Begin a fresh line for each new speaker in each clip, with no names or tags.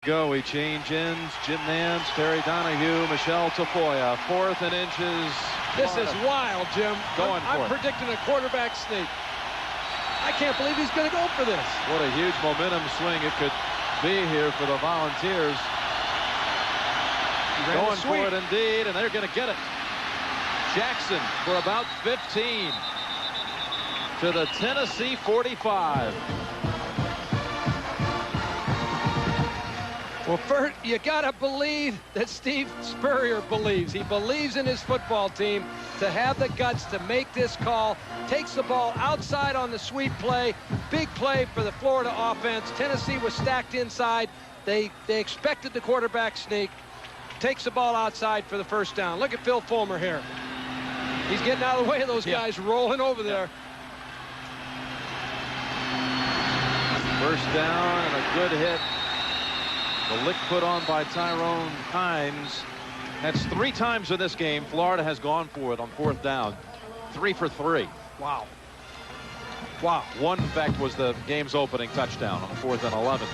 Go. We change ends. Jim Nance, Terry Donahue, Michelle Tafoya. 4th and inches.
This is wild, Jim. I'm predicting a quarterback sneak. I can't believe he's going to go for this.
What a huge momentum swing it could be here for the Volunteers. Going for it indeed, and they're going to get it. Jackson for about 15 to the Tennessee 45.
Well, first, you got to believe that Steve Spurrier believes. He believes in his football team to have the guts to make this call. Takes the ball outside on the sweep play. Big play for the Florida offense. Tennessee was stacked inside. They expected the quarterback sneak. Takes the ball outside for the first down. Look at Phil Fulmer here. He's getting out of the way of those guys rolling over there.
First down and a good hit. The lick put on by Tyrone Hines. That's 3 times in this game Florida has gone for it on 4th down. 3 for 3.
Wow.
One, in fact, was the game's opening touchdown on 4th and 11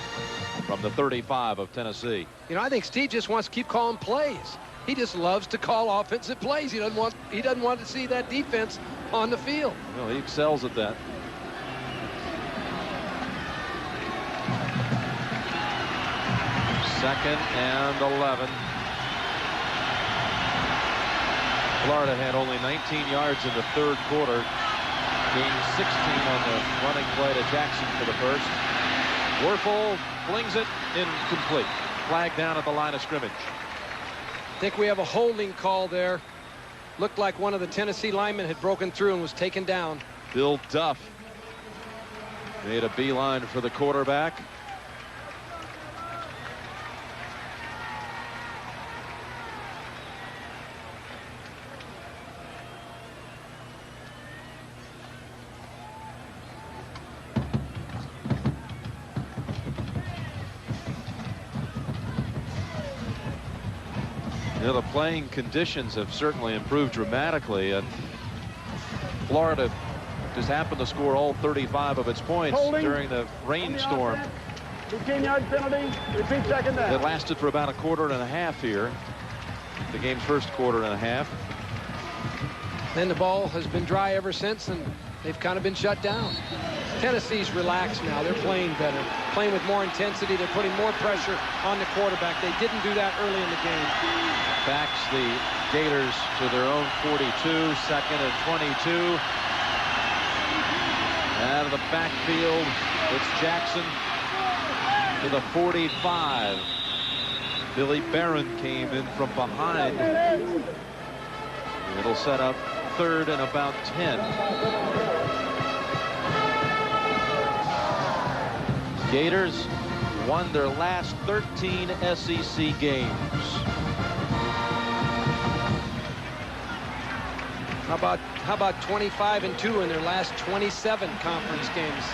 from the 35 of Tennessee.
You know, I think Steve just wants to keep calling plays. He just loves to call offensive plays. He doesn't want to see that defense on the field.
Well, he excels at that. Second and 11. Florida had only 19 yards in the 3rd quarter. Gained 16 on the running play to Jackson for the first. Werfel flings it incomplete. Flag down at the line of scrimmage.
I think we have a holding call there. Looked like one of the Tennessee linemen had broken through and was taken down.
Bill Duff made a beeline for the quarterback. The playing conditions have certainly improved dramatically, and Florida just happened to score all 35 of its points during the rainstorm.
15-yard penalty. Repeat second down.
It lasted for about a quarter and a half here. The game's first quarter and a half.
Then the ball has been dry ever since, and they've kind of been shut down. Tennessee's relaxed now. They're playing better, playing with more intensity. They're putting more pressure on the quarterback. They didn't do that early in the game.
Backs the Gators to their own 42, 2nd and 22. Out of the backfield, it's Jackson to the 45. Billy Barron came in from behind. It'll set up 3rd and about 10. Gators won their last 13 SEC games.
How about 25-2 in their last 27 conference games?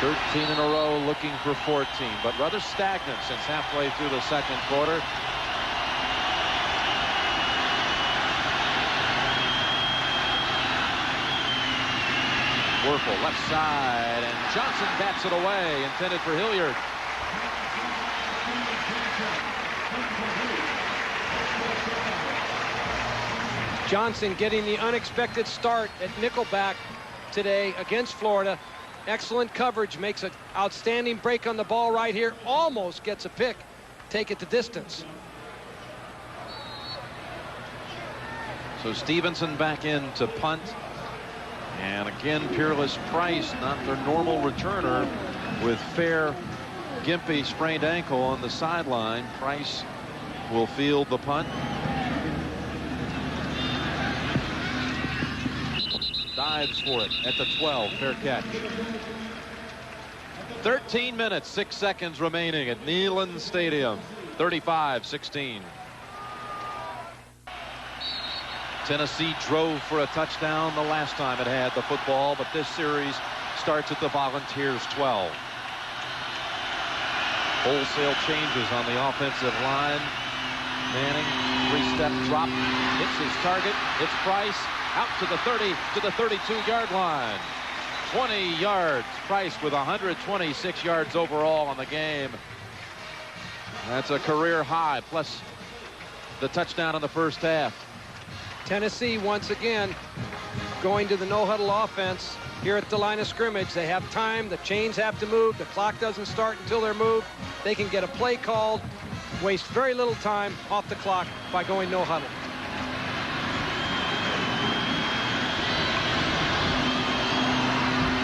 13 in a row, looking for 14, but rather stagnant since halfway through the 2nd quarter. Werfel left side, and Johnson bats it away, intended for Hilliard.
Johnson getting the unexpected start at nickelback today against Florida. Excellent coverage, makes an outstanding break on the ball right here, almost gets a pick, take it the distance.
So Stevenson back in to punt. And again, Peerless Price, not their normal returner, with Fair Gimpy sprained ankle on the sideline. Price will field the punt. Dives for it at the 12. Fair catch. 13 minutes, 6 seconds remaining at Neyland Stadium. 35-16. Tennessee drove for a touchdown the last time it had the football, but this series starts at the Volunteers' 12. Wholesale changes on the offensive line. Manning, 3-step drop, hits his target. It's Price out to the 30, to the 32-yard line. 20 yards. Price with 126 yards overall on the game. That's a career high, plus the touchdown in the first half.
Tennessee once again going to the no-huddle offense here at the line of scrimmage. They have time. The chains have to move. The clock doesn't start until they're moved. They can get a play called, waste very little time off the clock by going no-huddle.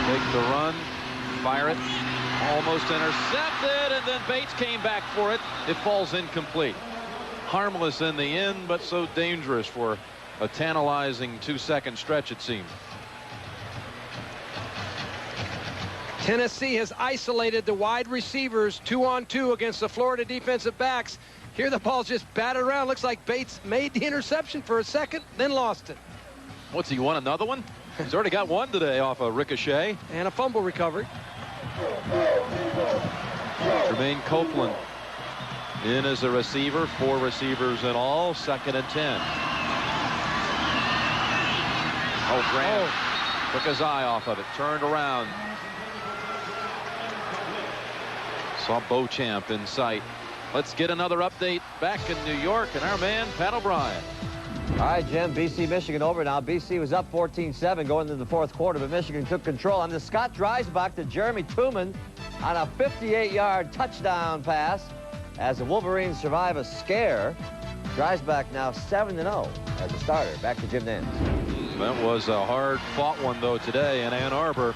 Take the run, fire it, almost intercepted, and then Bates came back for it. It falls incomplete. Harmless in the end, but so dangerous for a tantalizing 2-second stretch, it seemed.
Tennessee has isolated the wide receivers 2-on-2 against the Florida defensive backs. Here the ball's just batted around. Looks like Bates made the interception for a second, then lost it.
What's he won, another one? He's already got one today off a ricochet.
And a fumble recovery.
Jermaine Copeland in as a receiver. 4 receivers in all. 2nd and 10. Oh, Graham took his eye off of it. Turned around. Saw Beauchamp in sight. Let's get another update back in New York, and our man, Pat O'Brien.
All right, Jim, BC, Michigan over now. BC was up 14-7 going into the 4th quarter, but Michigan took control. On the Scott Dreisbach to Jeremy Tooman on a 58-yard touchdown pass as the Wolverines survive a scare. Dreisbach now 7-0 as a starter. Back to Jim Nance.
That was a hard-fought one, though, today in Ann Arbor.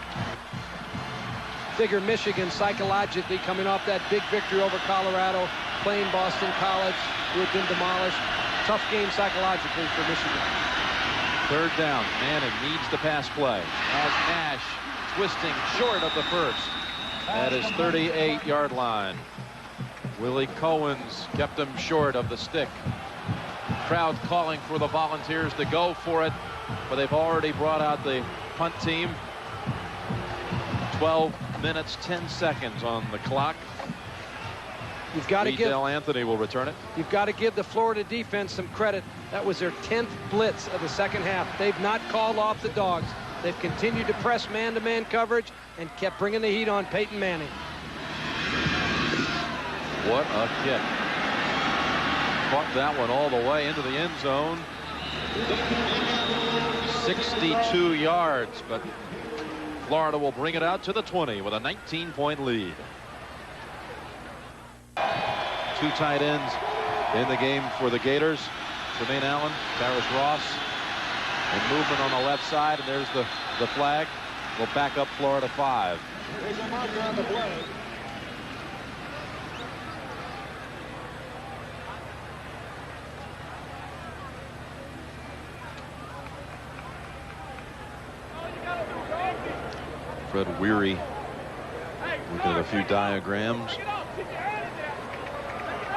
Figure Michigan psychologically coming off that big victory over Colorado, playing Boston College, who had been demolished. Tough game psychologically for Michigan.
3rd down. Manning needs the pass play. As Nash twisting short of the first at his 38-yard line. Willie Cohen's kept him short of the stick. Crowd calling for the Volunteers to go for it, but they've already brought out the punt team. 12 minutes, 10 seconds on the clock.
You've got to give
Del Anthony will return it.
You've got to give the Florida defense some credit. That was their 10th blitz of the second half. They've not called off the dogs. They've continued to press man-to-man coverage and kept bringing the heat on Peyton Manning.
What a kick. Caught that one all the way into the end zone. 62 yards, but Florida will bring it out to the 20 with a 19-point lead. 2 tight ends in the game for the Gators. Tremaine Allen, Paris Ross, and movement on the left side, and there's the flag. Will back up Florida 5.
There's a marker on the play.
Fred Weary looking at a few diagrams.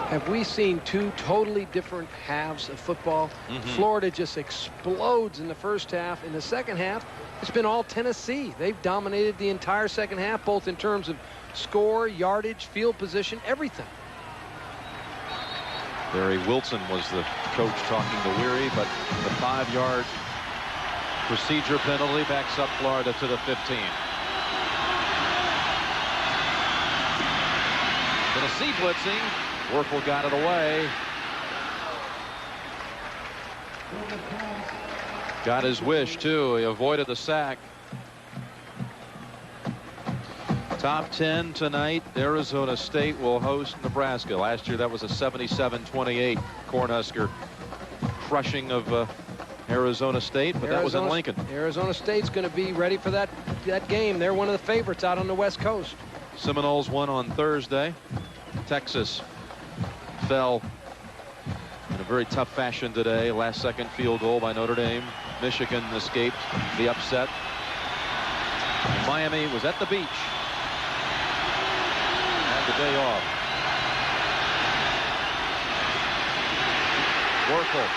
Have we seen 2 totally different halves of football? Florida just explodes in the first half. In the second half, it's been all Tennessee. They've dominated the entire second half, both in terms of score, yardage, field position, everything.
Barry Wilson was the coach talking to Weary, but the 5-yard procedure penalty backs up Florida to the 15. Tennessee blitzing. Werfel got it away. Got his wish, too. He avoided the sack. Top 10 tonight. Arizona State will host Nebraska. Last year, that was a 77-28 Cornhusker crushing of Arizona State, but that was in Lincoln.
Arizona State's going to be ready for that game. They're one of the favorites out on the West Coast.
Seminoles won on Thursday. Texas fell in a very tough fashion today. Last-second field goal by Notre Dame. Michigan escaped the upset. Miami was at the beach. Had the day off. Werfel.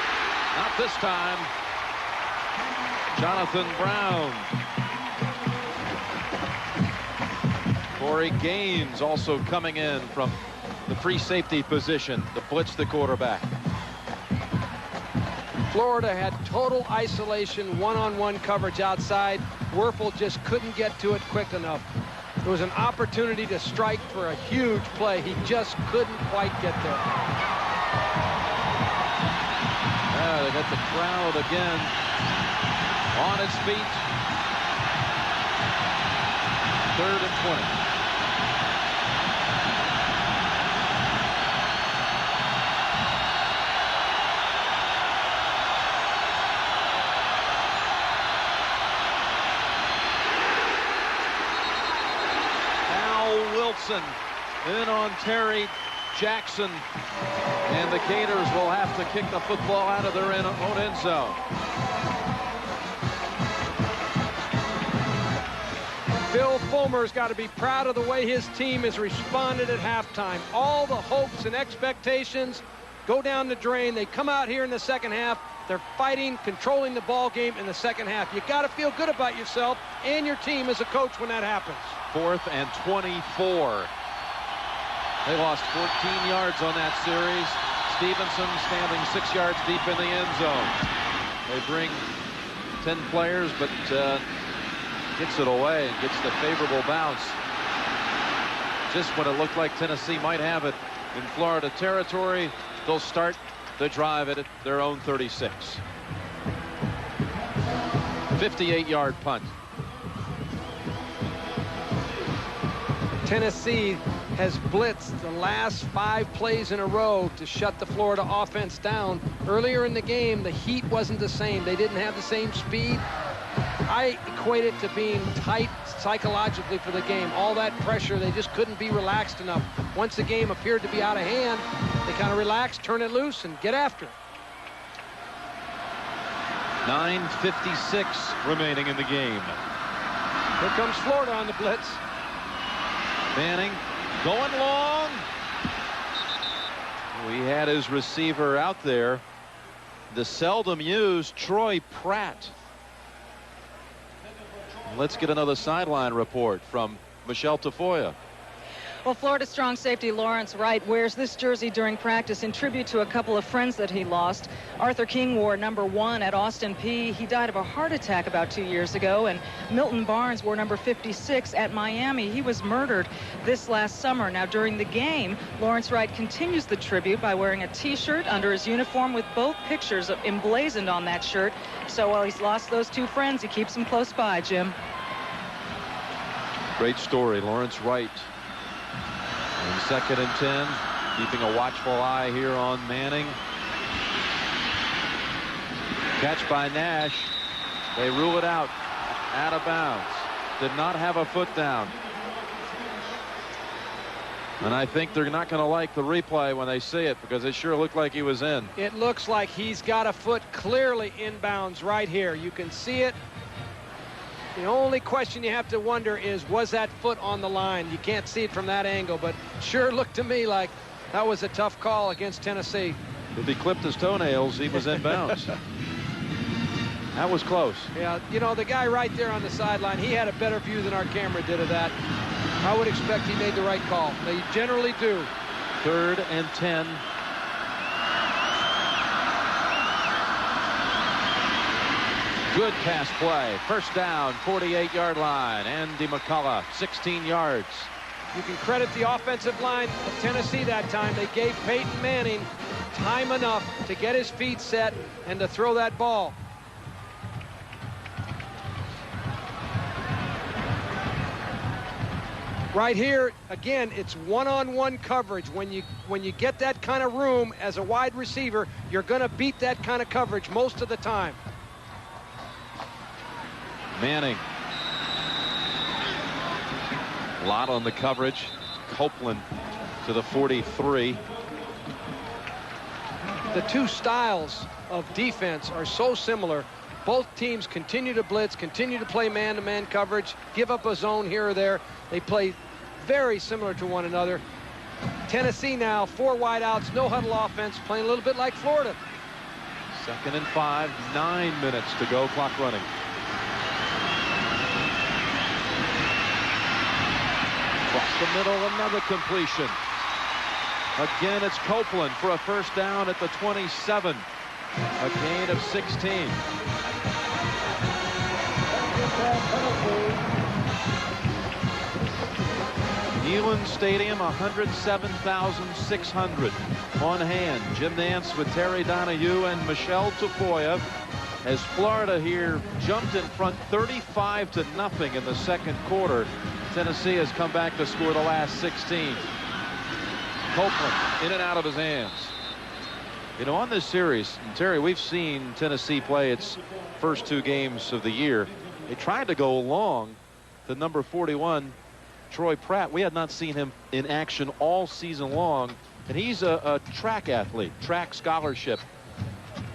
Not this time. Jonathan Brown. Corey Gaines also coming in from the free safety position to blitz the quarterback.
Florida had total isolation, one-on-one coverage outside. Werfel just couldn't get to it quick enough. There was an opportunity to strike for a huge play. He just couldn't quite get there.
They got the crowd again on its feet. 3rd and 20. Wilson in on Terry Jackson, and the Gators will have to kick the football out of their own end zone.
Bill Fulmer's got to be proud of the way his team has responded at halftime. All the hopes and expectations go down the drain. They come out here in the second half. They're fighting, controlling the ball game in the second half. You got to feel good about yourself and your team as a coach when that happens.
4th and 24. They lost 14 yards on that series. Stevenson standing 6 yards deep in the end zone. They bring 10 players, but gets it away and gets the favorable bounce. Just when it looked like Tennessee might have it in Florida territory, they'll start the drive at their own 36. 58-yard punt.
Tennessee has blitzed the last 5 plays in a row to shut the Florida offense down. Earlier in the game, the heat wasn't the same. They didn't have the same speed. I equate it to being tight psychologically for the game. All that pressure, they just couldn't be relaxed enough. Once the game appeared to be out of hand, they kind of relaxed, turn it loose, and get after it.
9:56 remaining in the game.
Here comes Florida on the blitz.
Manning going long. We had his receiver out there, the seldom used Troy Pratt. Let's get another sideline report from Michelle Tafoya.
Well, Florida strong safety Lawrence Wright wears this jersey during practice in tribute to a couple of friends that he lost. Arthur King wore number 1 at Austin Peay. He died of a heart attack about 2 years ago. And Milton Barnes wore number 56 at Miami. He was murdered this last summer. Now, during the game, Lawrence Wright continues the tribute by wearing a T-shirt under his uniform with both pictures emblazoned on that shirt. So while he's lost those 2 friends, he keeps them close by, Jim.
Great story. Lawrence Wright. And 2nd and 10, keeping a watchful eye here on Manning. Catch by Nash. They rule it out of bounds. Did not have a foot down. And I think they're not going to like the replay when they see it, because it sure looked like he was in.
It looks like he's got a foot clearly inbounds right here. You can see it. The only question you have to wonder is, was that foot on the line? You can't see it from that angle, but sure looked to me like that was a tough call against Tennessee.
If he clipped his toenails, he was in bounds. That was close.
Yeah, you know, the guy right there on the sideline, he had a better view than our camera did of that. I would expect he made the right call. They generally do.
3rd and 10. Good pass play. First down, 48-yard line. Andy McCullough, 16 yards.
You can credit the offensive line of Tennessee that time. They gave Peyton Manning time enough to get his feet set and to throw that ball. Right here, again, it's one-on-one coverage. When you get that kind of room as a wide receiver, you're going to beat that kind of coverage most of the time.
Manning. A lot on the coverage. Copeland to the 43.
The 2 styles of defense are so similar. Both teams continue to blitz, continue to play man-to-man coverage, give up a zone here or there. They play very similar to one another. Tennessee now, 4 wideouts, no huddle offense, playing a little bit like Florida.
2nd and 5, 9 minutes to go, clock running. Across the middle, another completion. Again, it's Copeland for a first down at the 27. A gain of 16. Neyland Stadium, 107,600 on hand. Jim Nance with Terry Donahue and Michelle Tafoya, as Florida here jumped in front 35-0 in the second quarter. Tennessee has come back to score the last 16. Copeland in and out of his hands. You know, on this series, and Terry, we've seen Tennessee play its first 2 games of the year. They tried to go along to number 41, Troy Pratt. We had not seen him in action all season long, and he's a track athlete, track scholarship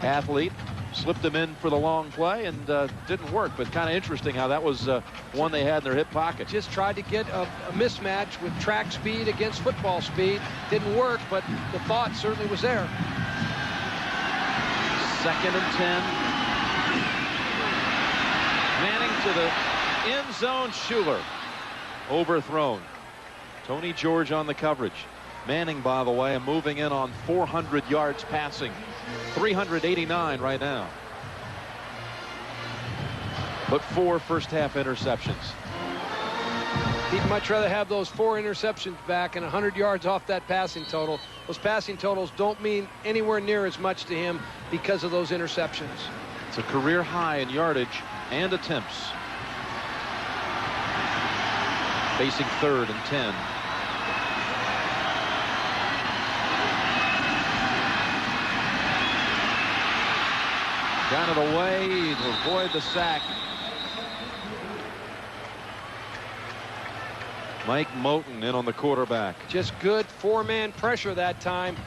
athlete. Slipped him in for the long play and didn't work, but kind of interesting how that was one they had in their hip pocket.
Just tried to get a mismatch with track speed against football speed. Didn't work, but the thought certainly was there.
2nd and 10. Manning to the end zone. Schuler overthrown. Tony George on the coverage. Manning, by the way, moving in on 400 yards passing. 389 right now. But 4 first-half interceptions.
He'd much rather have those 4 interceptions back and 100 yards off that passing total. Those passing totals don't mean anywhere near as much to him because of those interceptions.
It's a career high in yardage and attempts. Facing 3rd and 10. Got it away to avoid the sack. Mike Moten in on the quarterback.
Just good 4-man pressure that time.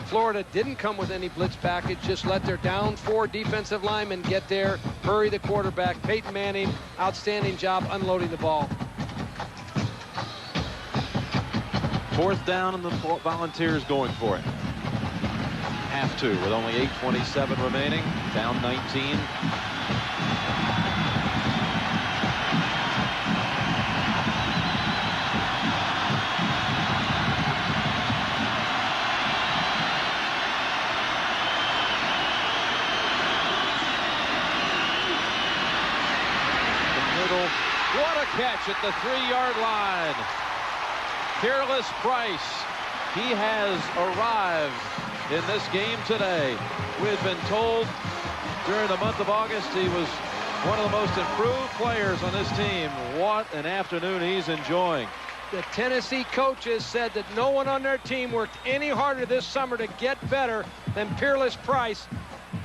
Florida didn't come with any blitz package, just let their down 4 defensive linemen get there, hurry the quarterback. Peyton Manning, outstanding job unloading the ball.
4th down, and the Volunteers going for it. Have to, with only 8:27 remaining, down 19. The middle, what a catch at the 3-yard line. Peerless Price, he has arrived in this game today. We've been told during the month of August he was one of the most improved players on this team. What an afternoon he's enjoying.
The Tennessee coaches said that no one on their team worked any harder this summer to get better than Peerless Price.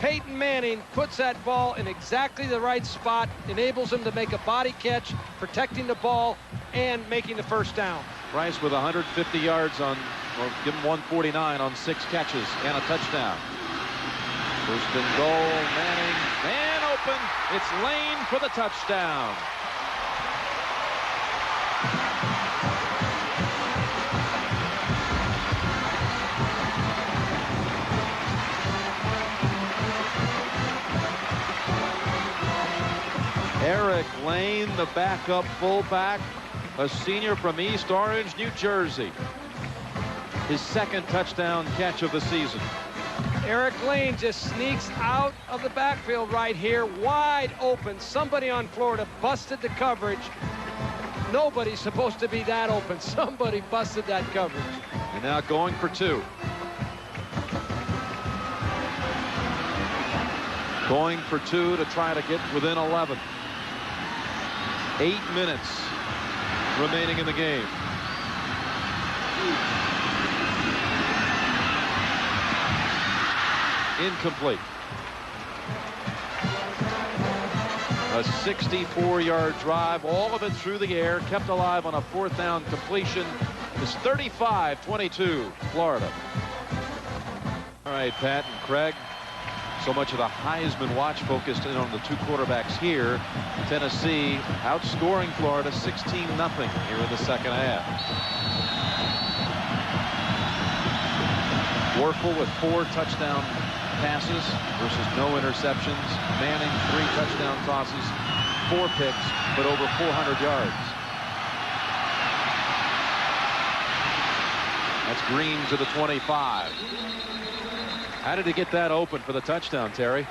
Peyton Manning puts that ball in exactly the right spot, enables him to make a body catch, protecting the ball, and making the first down.
Price with 150 yards on, or give him 149 on 6 catches and a touchdown. 1st and goal. Manning, man open. It's Lane for the touchdown. Eric Lane, the backup fullback, a senior from East Orange, New Jersey. His 2nd touchdown catch of the season.
Eric Lane just sneaks out of the backfield right here, wide open. Somebody on Florida busted the coverage. Nobody's supposed to be that open. Somebody busted that coverage.
And now going for 2. Going for 2 to try to get within 11. 8 minutes remaining in the game. Incomplete. A 64-yard drive, all of it through the air, kept alive on a 4th down completion. It's 35-22, Florida. All right, Pat and Craig. So much of the Heisman watch focused in on the 2 quarterbacks here. Tennessee outscoring Florida 16-0 here in the second half. Warfel with 4 touchdown passes versus no interceptions. Manning 3 touchdown tosses, 4 picks, but over 400 yards. That's Green to the 25. How did he get that open for the touchdown, Terry?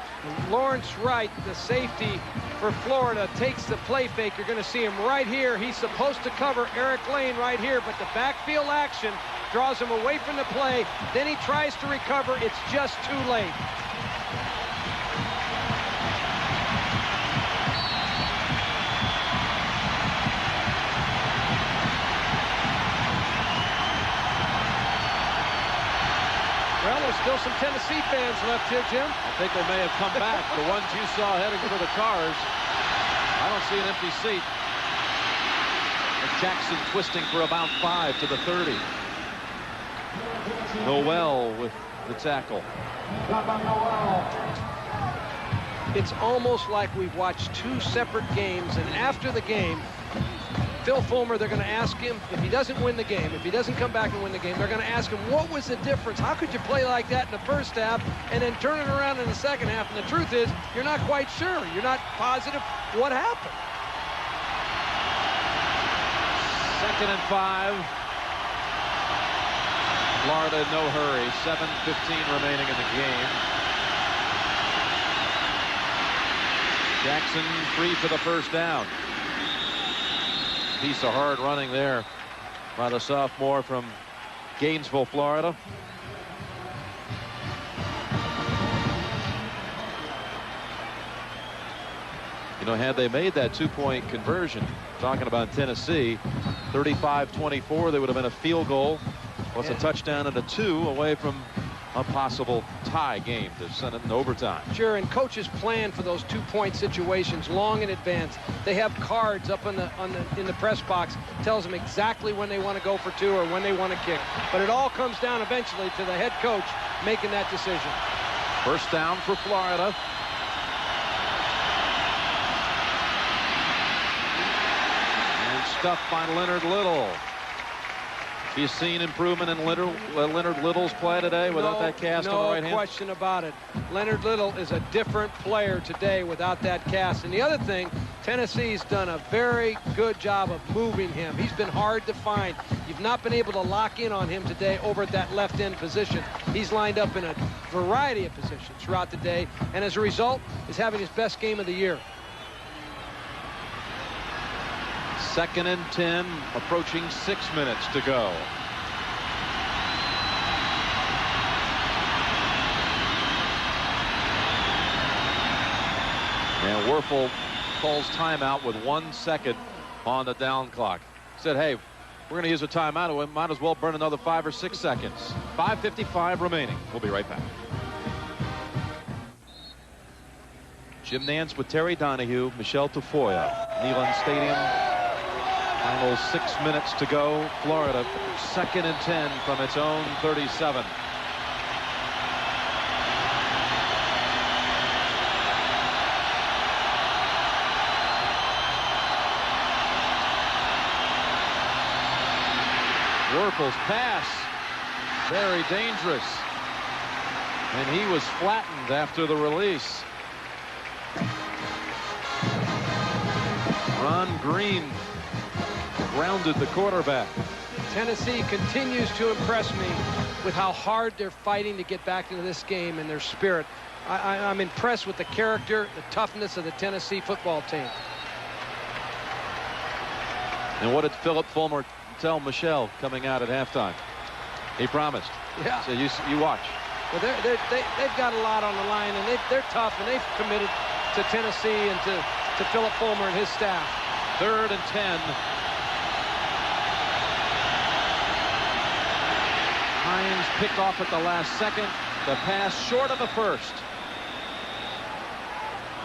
Lawrence Wright, the safety for Florida takes the play fake. You're going to see him right here. He's supposed to cover Eric Lane right here, but the backfield action draws him away from the play. Then he tries to recover. It's just too late. Well, there's still some Tennessee fans left here, Jim.
I think they may have come back. The ones you saw heading for the cars. I don't see an empty seat. And Jackson twisting for about 5 to the 30. Noel with the tackle.
It's almost like we've watched two separate games, and after the game, Phil Fulmer, they're going to ask him, if he doesn't win the game, if he doesn't come back and win the game, they're going to ask him, what was the difference? How could you play like that in the first half and then turn it around in the second half? And the truth is, you're not quite sure. You're not positive what happened.
2nd and 5. Florida in no hurry. 7:15 remaining in the game. Jackson free for the first down. Piece of hard running there by the sophomore from Gainesville, Florida. You know, had they made that 2-point conversion, talking about Tennessee, 35-24, they would have been a field goal plus a touchdown and a 2 away from a possible tie game to send it in overtime.
Sure, and coaches plan for those 2-point situations long in advance. They have cards up in the press box, tells them exactly when they want to go for 2 or when they want to kick. But it all comes down eventually to the head coach making that decision.
First down for Florida. And stuffed by Leonard Little. Have you seen improvement in Leonard Little's play today without that cast on the right hand?
No question about it. Leonard Little is a different player today without that cast. And the other thing, Tennessee's done a very good job of moving him. He's been hard to find. You've not been able to lock in on him today over at that left end position. He's lined up in a variety of positions throughout the day, and as a result is having his best game of the year.
2nd and 10, approaching 6 minutes to go. And Werfel calls timeout with 1 second on the down clock. Said, hey, we're going to use a timeout. We might as well burn another 5 or 6 seconds. 5:55 remaining. We'll be right back. Jim Nance with Terry Donahue, Michelle Tafoya, Neyland Stadium. Final 6 minutes to go. Florida 2nd and 10 from its own 37. Werfel's pass, very dangerous, and he was flattened after the release. Ron Green grounded the quarterback.
Tennessee continues to impress me with how hard they're fighting to get back into this game and their spirit. I'm impressed with the character, the toughness of the Tennessee football team.
And what did Philip Fulmer tell Michelle coming out at halftime? He promised.
Yeah.
So you watch.
Well, they've got a lot on the line, and they're tough, and they've committed to Tennessee and to Philip Fulmer and his staff.
3rd and 10. Hines picked off at the last second. The pass short of the first.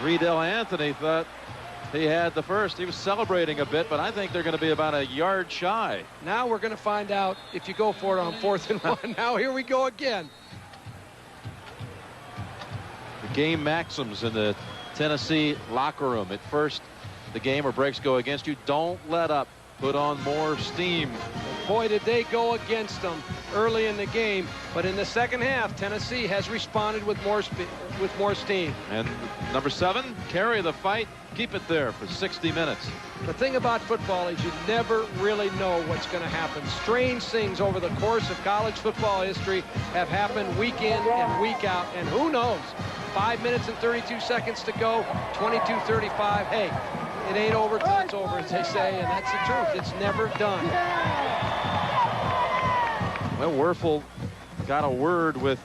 Riedel Anthony thought he had the first. He was celebrating a bit, but I think they're going to be about a yard shy.
Now we're going to find out if you go for it on 4th and 1. Now here we go again.
The game maxims in the Tennessee locker room. At first, the game or breaks go against you. Don't let up. Put on more steam.
Boy, did they go against them early in the game. But in the second half, Tennessee has responded with more steam.
And number 7, carry the fight. Keep it there for 60 minutes.
The thing about football is you never really know what's going to happen. Strange things over the course of college football history have happened week in and week out. And who knows? 5 minutes and 32 seconds to go, 22-35. Hey, it ain't over till it's over, as they say, and that's the truth. It's never done.
Well, Werfel got a word with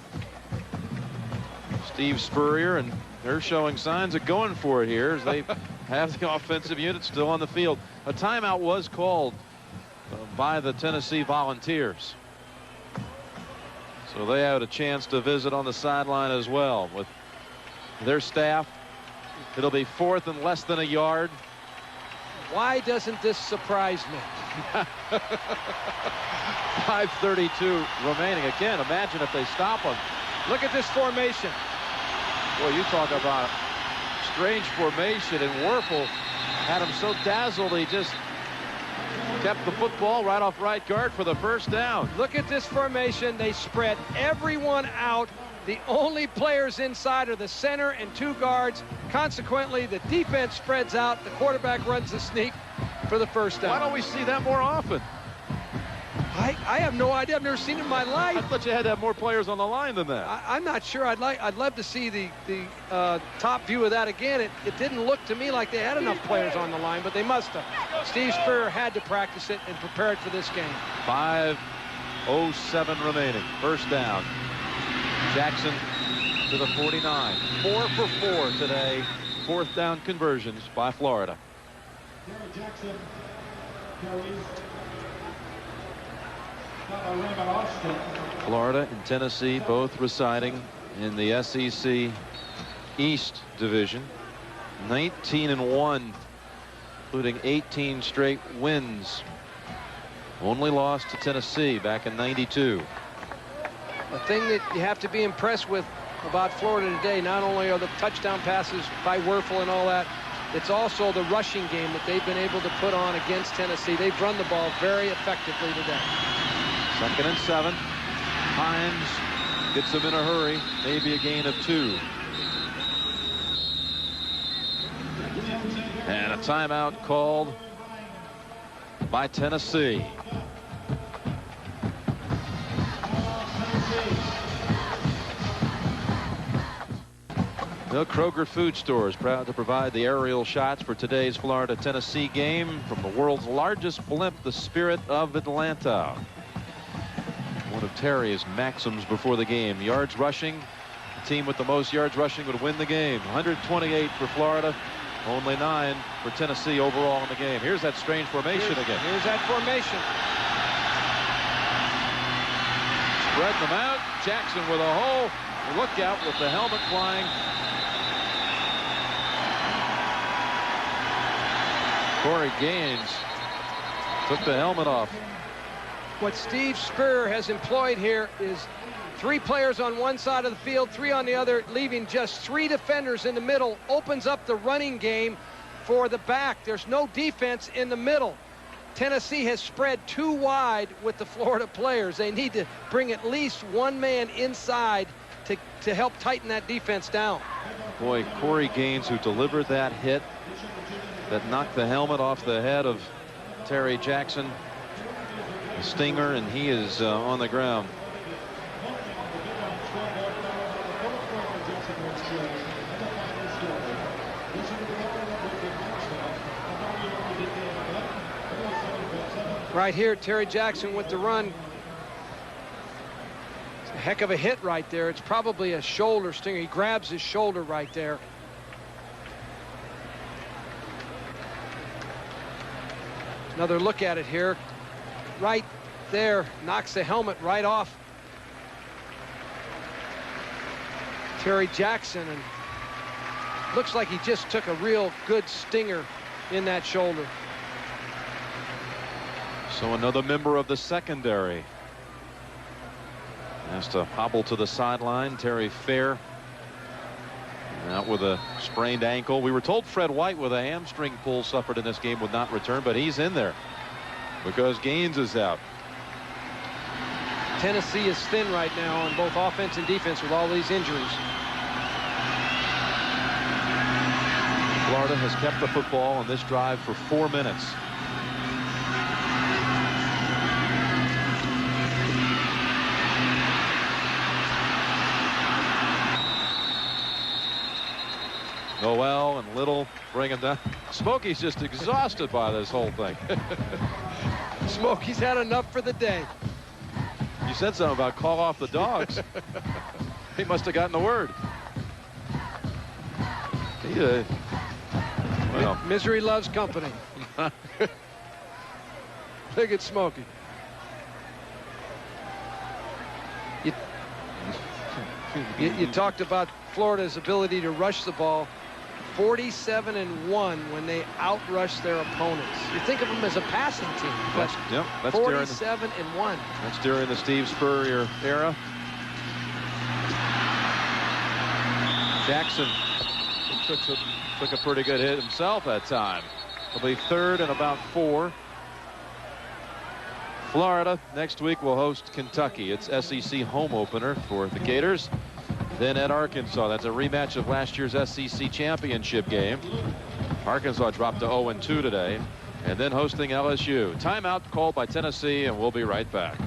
Steve Spurrier, and they're showing signs of going for it here as they have the offensive unit still on the field. A timeout was called by the Tennessee Volunteers. So they had a chance to visit on the sideline as well with their staff. It'll be 4th and less than a yard.
Why doesn't this surprise me?
5:32 remaining. Again, imagine if they stop them.
Look at this formation.
Boy, you talk about strange formation, and Werfel had him so dazzled he just kept the football right off right guard for the first down.
Look at this formation. They spread everyone out. The only players inside are the center and 2 guards. Consequently, the defense spreads out. The quarterback runs the sneak for the first down.
Why don't we see that more often?
I have no idea. I've never seen it in my life.
I thought you had to have more players on the line than that.
I'm not sure. I'd love to see the top view of that again. It didn't look to me like they had enough players on the line, but they must have. Steve Spurrier had to practice it and prepare it for this game.
5:07 remaining. First down. Jackson to the 49. 4 for 4 today. 4th down conversions by Florida. Florida and Tennessee both residing in the SEC East Division. 19-1, including 18 straight wins. Only lost to Tennessee back in '92.
The thing that you have to be impressed with about Florida today, not only are the touchdown passes by Werfel and all that, it's also the rushing game that they've been able to put on against Tennessee. They've run the ball very effectively today.
2nd and 7. Hines gets them in a hurry. Maybe a gain of 2. And a timeout called by Tennessee. The Kroger Food Store is proud to provide the aerial shots for today's Florida-Tennessee game from the world's largest blimp, the Spirit of Atlanta. One of Terry's maxims before the game. Yards rushing. The team with the most yards rushing would win the game. 128 for Florida. Only 9 for Tennessee overall in the game. Here's that strange formation again.
Here's that formation.
Spread them out. Jackson with a hole. Look out with the helmet flying. Corey Gaines took the helmet off.
What Steve Spurrier has employed here is 3 players on one side of the field, 3 on the other, leaving just 3 defenders in the middle. Opens up the running game for the back. There's no defense in the middle. Tennessee has spread too wide with the Florida players. They need to bring at least 1 man inside to help tighten that defense down.
Boy, Corey Gaines, who delivered that hit that knocked the helmet off the head of Terry Jackson, a stinger, and he is on the ground.
Right here, Terry Jackson with the run. It's a heck of a hit right there. It's probably a shoulder stinger. He grabs his shoulder right there. Another look at it here. Right there, knocks the helmet right off Terry Jackson, and looks like he just took a real good stinger in that shoulder.
So another member of the secondary has to hobble to the sideline. Terry Fair out with a sprained ankle. We were told Fred White with a hamstring pull suffered in this game would not return, but he's in there because Gaines is out.
Tennessee is thin right now on both offense and defense with all these injuries.
Florida has kept the football on this drive for 4 minutes. Noel and Little bring him down. Smokey's just exhausted by this whole thing.
Smokey's had enough for the day.
You said something about call off the dogs. He must have gotten the word. Well.
Misery loves company. Look at Smokey. You talked about Florida's ability to rush the ball. 47-1 when they outrush their opponents. You think of them as a passing team, but
that's
47-1.
That's during the Steve Spurrier era. Jackson took a pretty good hit himself that time. It'll be 3rd and about 4. Florida next week will host Kentucky. It's SEC home opener for the Gators. Then at Arkansas, that's a rematch of last year's SEC championship game. Arkansas dropped to 0-2 today. And then hosting LSU. Timeout called by Tennessee, and we'll be right back.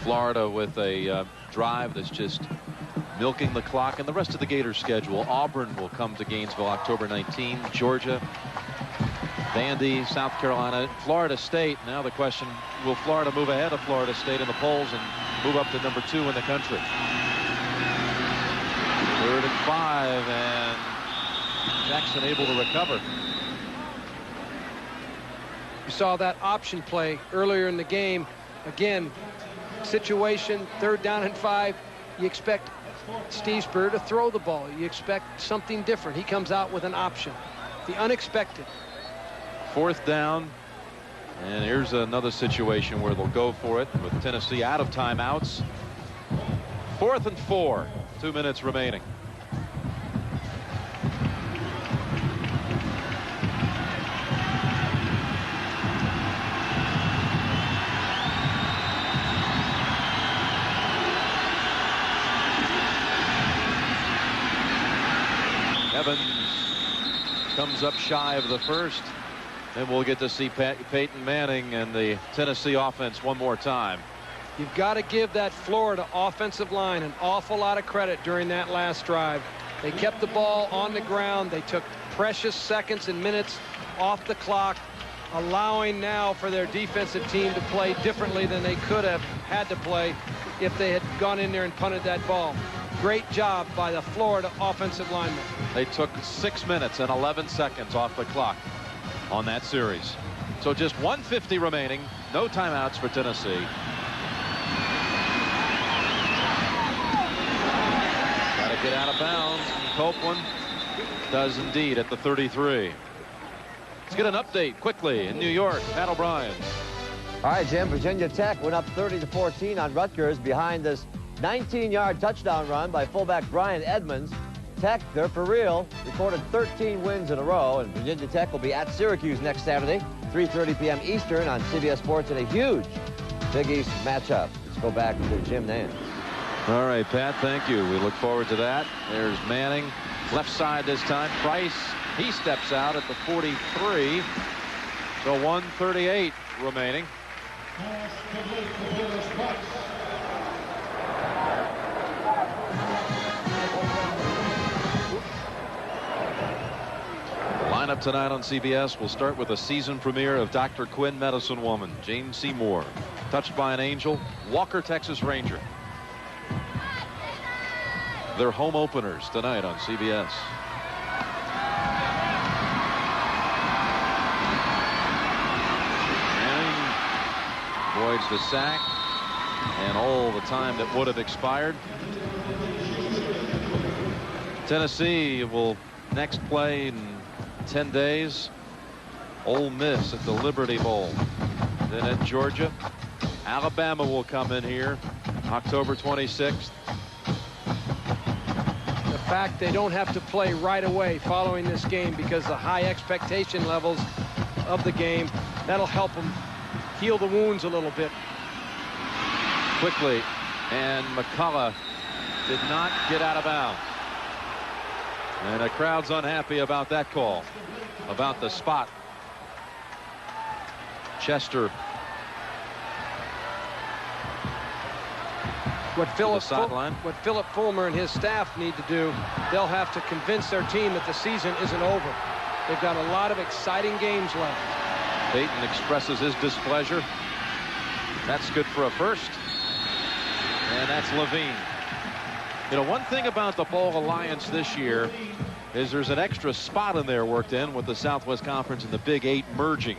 Florida with a drive that's just milking the clock, and the rest of the Gators schedule. Auburn will come to Gainesville October 19. Georgia, Vandy, South Carolina, Florida State. Now the question, will Florida move ahead of Florida State in the polls and move up to number 2 in the country? 3rd and 5, and Jackson able to recover.
You saw that option play earlier in the game. Again, situation, 3rd down and 5. You expect Steve Spurrier to throw the ball. You expect something different. He comes out with an option. The unexpected.
4th down, and here's another situation where they'll go for it with Tennessee out of timeouts. 4th and 4, 2 minutes remaining. Evans comes up shy of the first. And we'll get to see Peyton Manning and the Tennessee offense one more time.
You've got to give that Florida offensive line an awful lot of credit during that last drive. They kept the ball on the ground. They took precious seconds and minutes off the clock, allowing now for their defensive team to play differently than they could have had to play if they had gone in there and punted that ball. Great job by the Florida offensive linemen.
They took 6 minutes and 11 seconds off the clock on that series. So just 1:50 remaining. No timeouts for Tennessee. Got to get out of bounds. Copeland does indeed at the 33. Let's get an update quickly in New York. Pat O'Brien.
All right, Jim. Virginia Tech went up 30-14 on Rutgers behind this 19-yard touchdown run by fullback Brian Edmonds. Tech, they're for real, recorded 13 wins in a row, and Virginia Tech will be at Syracuse next Saturday, 3:30 p.m. Eastern on CBS Sports in a huge Big East matchup. Let's go back to Jim Nance.
All right, Pat, thank you. We look forward to that. There's Manning, left side this time. Price, he steps out at the 43. So 1:38 remaining. Lineup tonight on CBS will start with a season premiere of Dr. Quinn, Medicine Woman. Jane Seymour, Touched by an Angel, Walker, Texas Ranger. Their home openers tonight on CBS. Manning avoids the sack and all the time that would have expired. Tennessee will next play in 10 days. Ole Miss at the Liberty Bowl. Then at Georgia. Alabama will come in here October 26th.
The fact they don't have to play right away following this game because the high expectation levels of the game, that'll help them heal the wounds a little bit.
Quickly, and McCullough did not get out of bounds. And the crowd's unhappy about that call, about the spot. Chester
What Philip Fulmer and his staff need to do, they'll have to convince their team that the season isn't over. They've got a lot of exciting games left.
Peyton expresses his displeasure. That's good for a first. And that's Levine. You know, one thing about the Bowl Alliance this year is there's an extra spot in there worked in with the Southwest Conference and the Big 8 merging.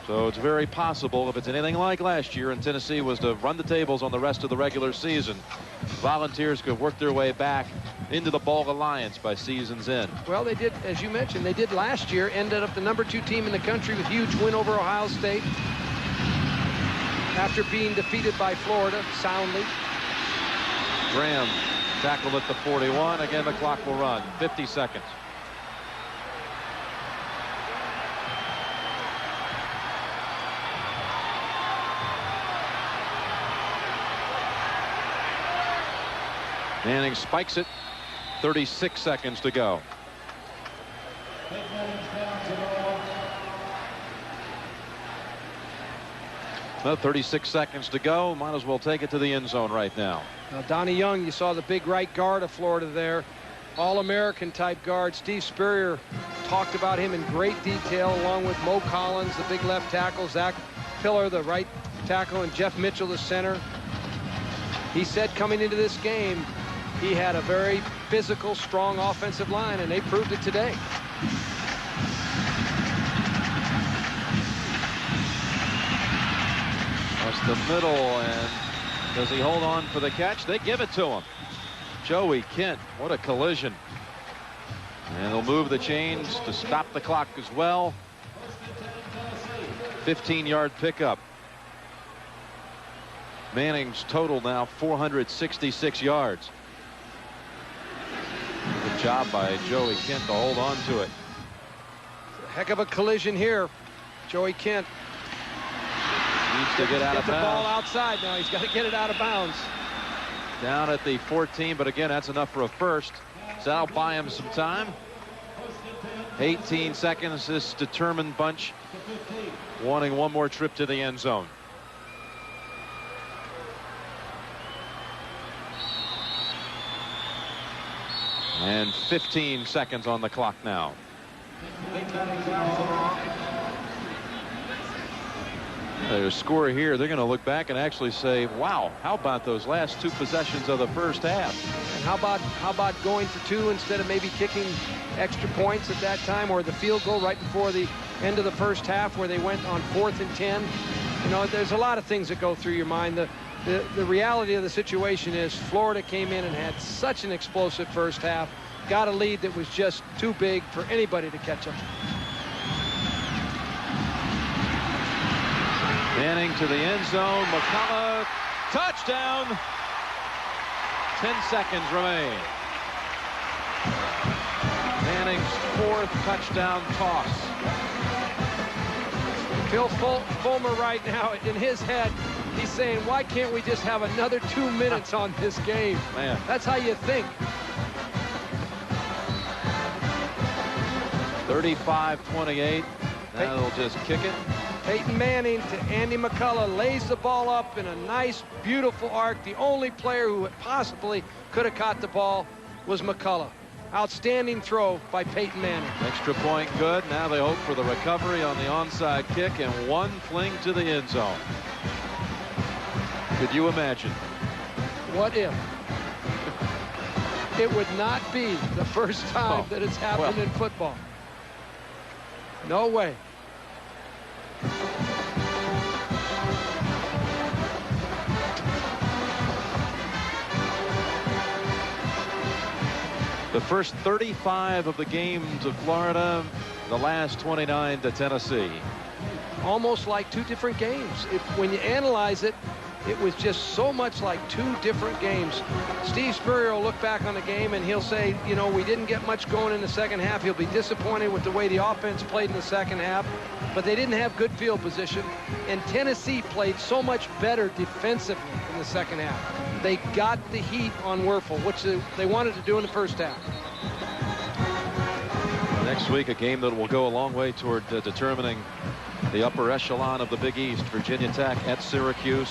So it's very possible, if it's anything like last year and Tennessee was to run the tables on the rest of the regular season, Volunteers could work their way back into the Bowl Alliance by season's end.
Well, they did, as you mentioned, they did last year, ended up the #2 team in the country with a huge win over Ohio State after being defeated by Florida soundly.
Graham tackled at the 41. Again, the clock will run. 50 seconds. Manning spikes it. 36 seconds to go. Well, 36 seconds to go. Might as well take it to the end zone right now.
Now, Donnie Young, you saw the big right guard of Florida there. All-American type guard. Steve Spurrier talked about him in great detail, along with Mo Collins, the big left tackle, Zach Pillar, the right tackle, and Jeff Mitchell, the center. He said coming into this game, he had a very physical, strong offensive line, and they proved it today.
That's the middle, and does he hold on for the catch? They give it to him. Joey Kent, what a collision. And they'll move the chains to stop the clock as well. 15-yard pickup. Manning's total now 466 yards. Good job by Joey Kent to hold on to it.
A heck of a collision here. Joey Kent
needs to get out of bounds.
Get the ball outside now. He's got to get it out of bounds.
Down at the 14, but again, that's enough for a first. So that'll buy him some time. 18 seconds, this determined bunch wanting one more trip to the end zone. And 15 seconds on the clock now. Their score here, they're going to look back and actually say, wow, how about those last two possessions of the first half?
And how about going for two instead of maybe kicking extra points at that time, or the field goal right before the end of the first half where they went on 4th and 10? You know, there's a lot of things that go through your mind. The reality of the situation is Florida came in and had such an explosive first half, got a lead that was just too big for anybody to catch up.
Manning to the end zone. McCullough, touchdown. 10 seconds remain. Manning's 4th touchdown toss.
Phil Fulmer right now, in his head, he's saying, why can't we just have another 2 minutes on this game?
Man,
that's how you think.
35-28. Now they'll just kick it.
Peyton Manning to Andy McCullough, lays the ball up in a nice, beautiful arc. The only player who possibly could have caught the ball was McCullough. Outstanding throw by Peyton Manning.
Extra point good. Now they hope for the recovery on the onside kick and one fling to the end zone. Could you imagine?
What if? It would not be the first time that it's happened in football. No way.
The first 35 of the game to Florida, the last 29 to Tennessee.
Almost like two different games. When you analyze it, it was just so much like two different games. Steve Spurrier will look back on the game and he'll say, you know, we didn't get much going in the second half. He'll be disappointed with the way the offense played in the second half, but they didn't have good field position. And Tennessee played so much better defensively in the second half. They got the heat on Werfel, which they wanted to do in the first half.
Next week, a game that will go a long way toward determining the upper echelon of the Big East. Virginia Tech at Syracuse.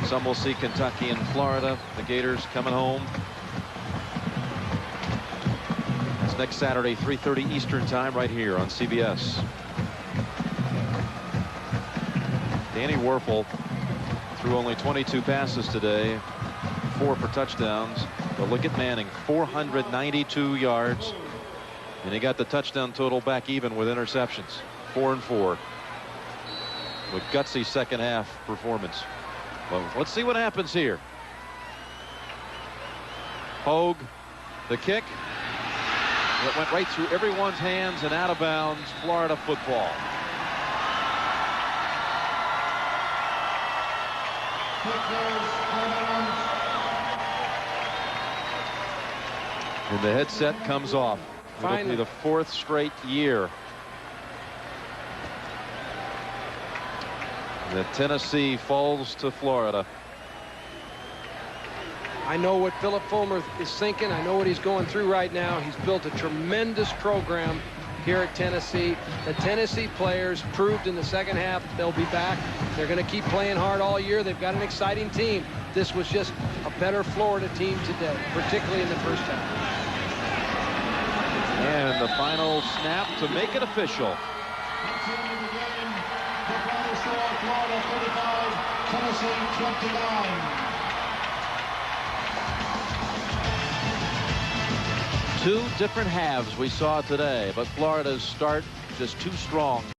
Some will see Kentucky and Florida. The Gators coming home. It's next Saturday, 3:30 Eastern time, right here on CBS. Danny Werfel threw only 22 passes today, 4 for touchdowns. But look at Manning, 492 yards, and he got the touchdown total back even with interceptions, 4 and 4. With gutsy second half performance. Well, let's see what happens here. Hogue, the kick. It went right through everyone's hands and out of bounds. Florida football. And the headset comes off. It'll be the 4th straight year that Tennessee falls to Florida.
I know what Philip Fulmer is thinking. I know what he's going through right now. He's built a tremendous program here at Tennessee. The Tennessee players proved in the second half they'll be back. They're going to keep playing hard all year. They've got an exciting team. This was just a better Florida team today, particularly in the first half.
And the final snap to make it official.
Florida 35, Tennessee 29.
2 different halves we saw today, but Florida's start just too strong.